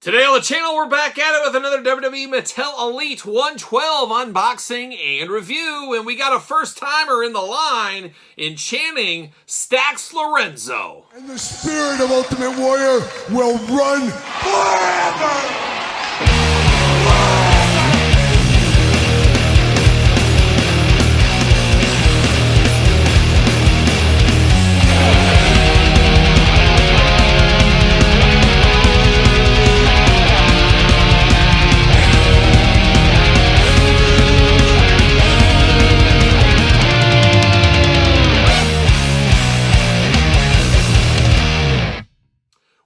Today on the channel, we're back at it with another WWE Mattel Elite 112 unboxing and review, and we got a first-timer in the line in Channing Stacks Lorenzo. And the spirit of Ultimate Warrior will run forever!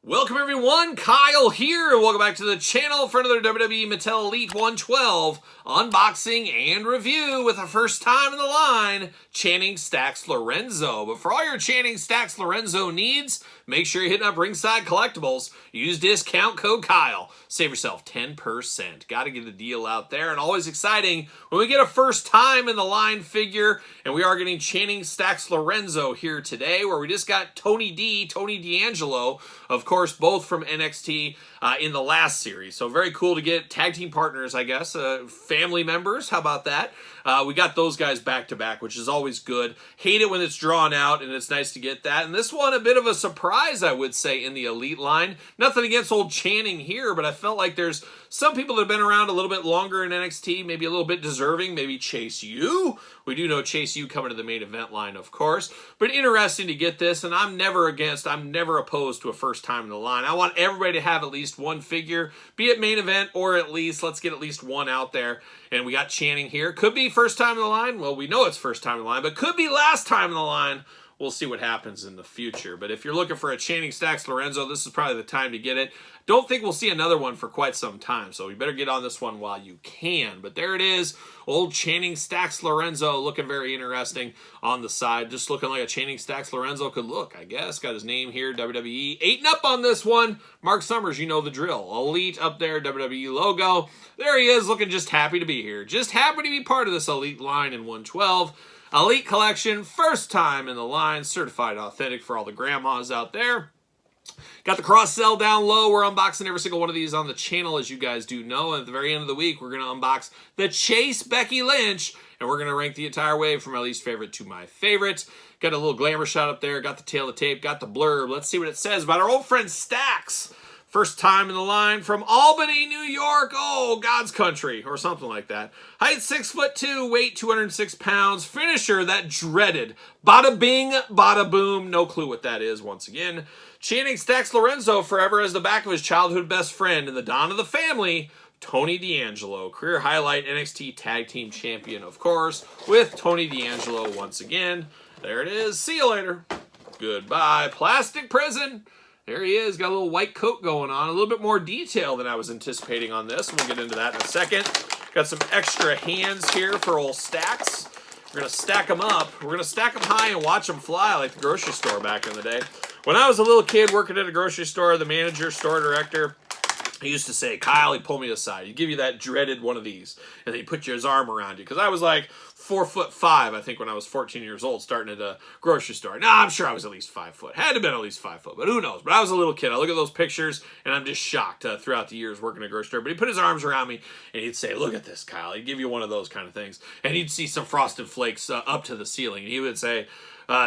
Welcome everyone, Kyle here, and welcome back to the channel for another WWE Mattel Elite 112 unboxing and review with a first time in the line, Channing Stacks Lorenzo. But for all your Channing Stacks Lorenzo needs, make sure you're hitting up Ringside Collectibles. Use discount code Kyle. Save yourself 10%. Got to get the deal out there, and always exciting when we get a first time in the line figure, and we are getting Channing Stacks Lorenzo here today, where we just got Tony D'Angelo, of course, both from NXT in the last series. So very cool to get tag team partners, I guess, family members. How about that? We got those guys back to back, which is always good. Hate it when it's drawn out, and it's nice to get that. And this one, a bit of a surprise, I would say, in the Elite line. Nothing against old Channing here, but I felt like there's some people that have been around a little bit longer in NXT, maybe a little bit deserving, maybe Chase U. We do know Chase U coming to the main event line, of course. But interesting to get this, and I'm never opposed to a first time in the line. I want everybody to have at least one figure, be it main event or at least, let's get at least one out there. And we got Channing here. Could be first time in the line. Well, we know it's first time in the line, but could be last time in the line. We'll see what happens in the future. But if you're looking for a Channing Stacks Lorenzo, this is probably the time to get it. Don't think we'll see another one for quite some time, so you better get on this one while you can. But there it is, old Channing Stacks Lorenzo, looking very interesting on the side. Just looking like a Channing Stacks Lorenzo could look, I guess. Got his name here, WWE. 8-up on this one. Mark Summers, you know the drill. Elite up there, WWE logo. There he is, looking just happy to be here. Just happy to be part of this Elite line in 112. Elite collection, first time in the line, certified authentic for all the grandmas out there. Got the cross-sell down low. We're unboxing every single one of these on the channel, as you guys do know. And at the very end of the week, we're going to unbox the Chase Becky Lynch, and we're going to rank the entire wave from my least favorite to my favorite. Got a little glamour shot up there. Got the tail of the tape. Got the blurb. Let's see what it says about our old friend Stacks. First time in the line from Albany, New York. Oh, God's country, or something like that. Height 6'2", weight 206 pounds. Finisher, that dreaded bada bing, bada boom. No clue what that is once again. Channing Stacks Lorenzo forever as the back of his childhood best friend in the Dawn of the Family, Tony D'Angelo. Career highlight NXT Tag Team Champion, of course, with Tony D'Angelo once again. There it is. See you later. Goodbye. Plastic Prison. There he is, got a little white coat going on. A little bit more detail than I was anticipating on this. We'll get into that in a second. Got some extra hands here for old Stacks. We're going to stack them up. We're going to stack them high and watch them fly like the grocery store back in the day. When I was a little kid working at a grocery store, the manager, store director, he used to say, Kyle, he'd pull me aside. He'd give you that dreaded one of these, and then he'd put his arm around you. Because I was like 4'5", I think, when I was 14 years old, starting at a grocery store. Now, I'm sure I was at least 5 foot. Had to have been at least 5 foot, but who knows? But I was a little kid. I look at those pictures, and I'm just shocked throughout the years working at a grocery store. But he'd put his arms around me, and he'd say, look at this, Kyle. He'd give you one of those kind of things. And he'd see some Frosted Flakes up to the ceiling, and he would say,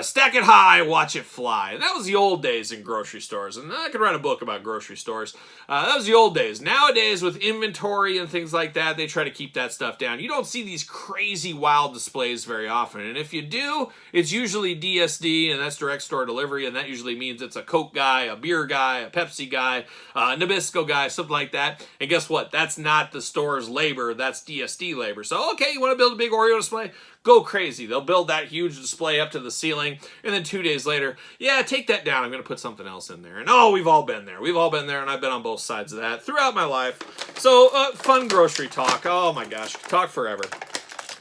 stack it high, watch it fly. And that was the old days in grocery stores. And I could write a book about grocery stores. That was the old days. Nowadays, with inventory and things like that, they try to keep that stuff down. You don't see these crazy wild displays very often. And if you do, it's usually DSD, and that's direct store delivery. And that usually means it's a Coke guy, a beer guy, a Pepsi guy, a Nabisco guy, something like that. And guess what? That's not the store's labor. That's DSD labor. So, okay, you want to build a big Oreo display? Go crazy. They'll build that huge display up to the ceiling, and then 2 days later, yeah, take that down. I'm going to put something else in there. And oh, we've all been there. We've all been there, and I've been on both sides of that throughout my life. So, fun grocery talk. Oh my gosh, talk forever.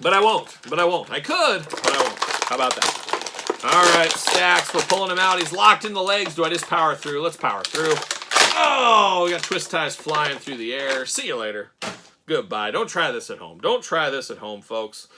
But I won't. I could, but I won't. How about that? All right, Stacks, we're pulling him out. He's locked in the legs. Do I just power through? Let's power through. Oh, we got twist ties flying through the air. See you later. Goodbye. Don't try this at home. Don't try this at home, folks.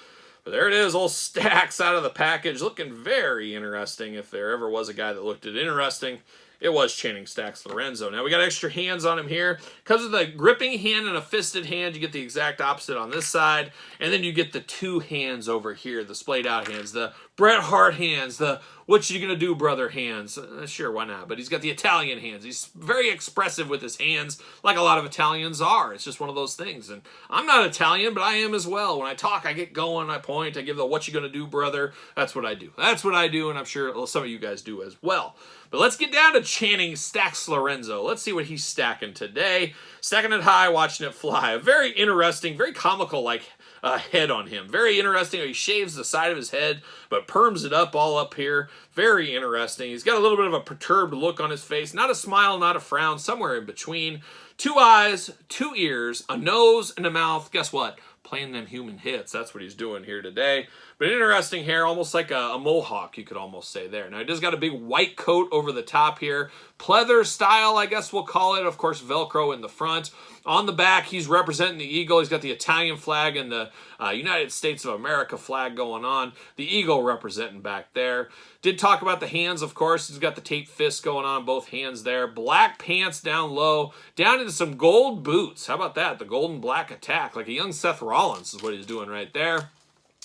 But there it is, old Stacks out of the package, looking very interesting if there ever was a guy that looked it interesting. It was Channing Stacks Lorenzo. Now we got extra hands on him here. Because of the gripping hand and a fisted hand, you get the exact opposite on this side. And then you get the two hands over here, the splayed out hands, the Bret Hart hands, the what you gonna do, brother hands. Sure, why not? But he's got the Italian hands. He's very expressive with his hands, like a lot of Italians are. It's just one of those things. And I'm not Italian, but I am as well. When I talk, I get going, I point, I give the what you gonna do, brother. That's what I do. That's what I do, and I'm sure some of you guys do as well. But let's get down to Channing Stacks Lorenzo. Let's see what he's stacking today. Stacking it high, watching it fly. A very interesting, very comical-like head on him. Very interesting. He shaves the side of his head, but perms it up all up here. Very interesting. He's got a little bit of a perturbed look on his face. Not a smile, not a frown, somewhere in between. 2 eyes, 2 ears, a nose, and a mouth. Guess what? Playing them human hits. That's what he's doing here today. But interesting hair, almost like a mohawk, you could almost say there. Now, he does got a big white coat over the top here. Pleather style, I guess we'll call it. Of course, Velcro in the front. On the back, he's representing the eagle. He's got the Italian flag and the United States of America flag going on. The eagle representing back there. Did talk about the hands, of course. He's got the taped fist going on, both hands there. Black pants down low, down into some gold boots. How about that? The golden black attack, like a young Seth Rollins is what he's doing right there.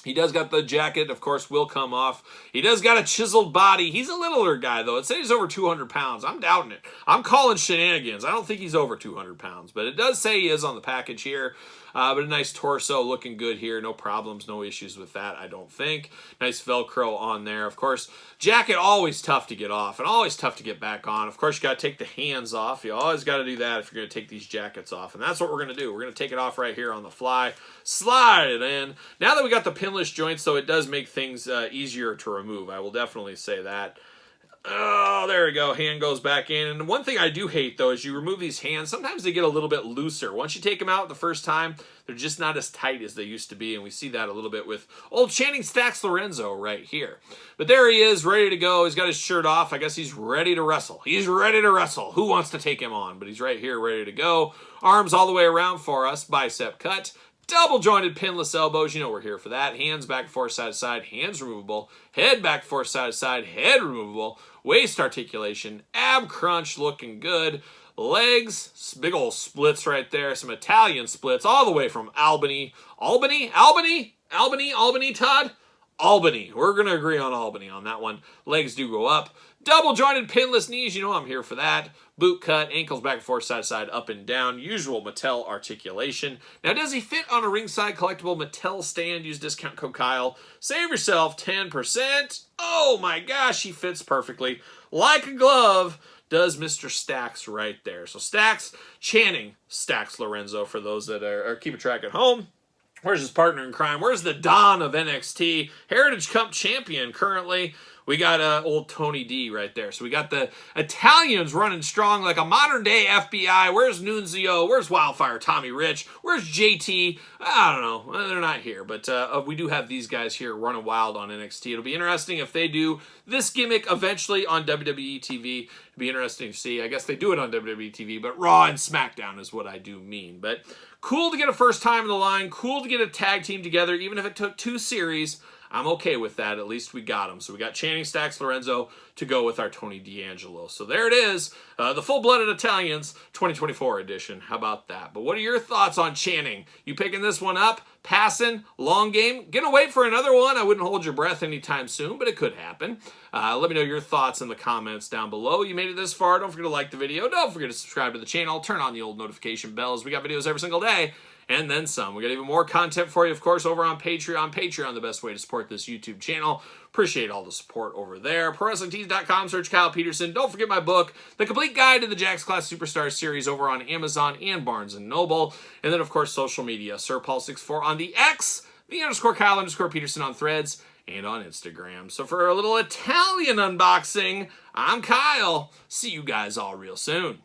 He does got the jacket, of course, will come off. He does got a chiseled body. He's a littler guy, though. It says he's over 200 pounds. I'm doubting it. I'm calling shenanigans. I don't think he's over 200 pounds, but it does say he is on the package here. But a nice torso, looking good here. No problems, no issues with that, I don't think. Nice Velcro on there. Of course, jacket always tough to get off and always tough to get back on. Of course, you got to take the hands off. You always got to do that if you're going to take these jackets off. And that's what we're going to do. We're going to take it off right here on the fly. Slide it in. Now that we got the pinless joints, though, it does make things easier to remove. I will definitely say that. Oh, there we go. Hand goes back in. And one thing I do hate, though, is you remove these hands. Sometimes they get a little bit looser. Once you take them out the first time, they're just not as tight as they used to be. And we see that a little bit with old Channing Stacks Lorenzo right here. But there he is, ready to go. He's got his shirt off. I guess he's ready to wrestle. He's ready to wrestle. Who wants to take him on? But he's right here, ready to go. Arms all the way around for us. Bicep cut. Double jointed pinless elbows. You know we're here for that. Hands back, forth, side to side. Hands removable. Head back, forth, side to side. Head removable. Waist articulation. Ab crunch looking good. Legs. Big old splits right there. Some Italian splits all the way from Albany. Albany, Todd? Albany. We're going to agree on Albany on that one. Legs do go up. Double jointed pinless knees. You know I'm here for that. Boot cut, ankles back and forth, side to side, up and down. Usual Mattel articulation. Now, does he fit on a ringside collectible Mattel stand? Use discount code Kyle. Save yourself 10%. Oh my gosh, he fits perfectly. Like a glove does Mr. Stacks right there. So Stacks, Channing Stacks Lorenzo for those that are keeping track at home. Where's his partner in crime? Where's the Don of NXT? Heritage Cup champion currently. We got old Tony D right there. So we got the Italians running strong like a modern-day FBI. Where's Nunzio? Where's Wildfire Tommy Rich? Where's JT? I don't know. Well, they're not here. But we do have these guys here running wild on NXT. It'll be interesting if they do this gimmick eventually on WWE TV. It'll be interesting to see. I guess they do it on WWE TV, but Raw and SmackDown is what I do mean. But cool to get a first time in the line. Cool to get a tag team together, even if it took 2 series. I'm okay with that. At least we got him. So we got Channing Stacks Lorenzo to go with our Tony D'Angelo. So there it is. The Full-Blooded Italians 2024 edition. How about that? But what are your thoughts on Channing? You picking this one up? Passing? Long game? Gonna wait for another one? I wouldn't hold your breath anytime soon, but it could happen. Let me know your thoughts in the comments down below. You made it this far. Don't forget to like the video. Don't forget to subscribe to the channel. Turn on the old notification bells. We got videos every single day. And then some. We got even more content for you, of course, over on Patreon. Patreon, the best way to support this YouTube channel. Appreciate all the support over there. ProWrestlingTees.com, search Kyle Peterson. Don't forget my book, The Complete Guide to the Jax Class Superstar Series, over on Amazon and Barnes & Noble. And then, of course, social media. SirPaul64 on the X, the _Kyle_Peterson on Threads, and on Instagram. So for a little Italian unboxing, I'm Kyle. See you guys all real soon.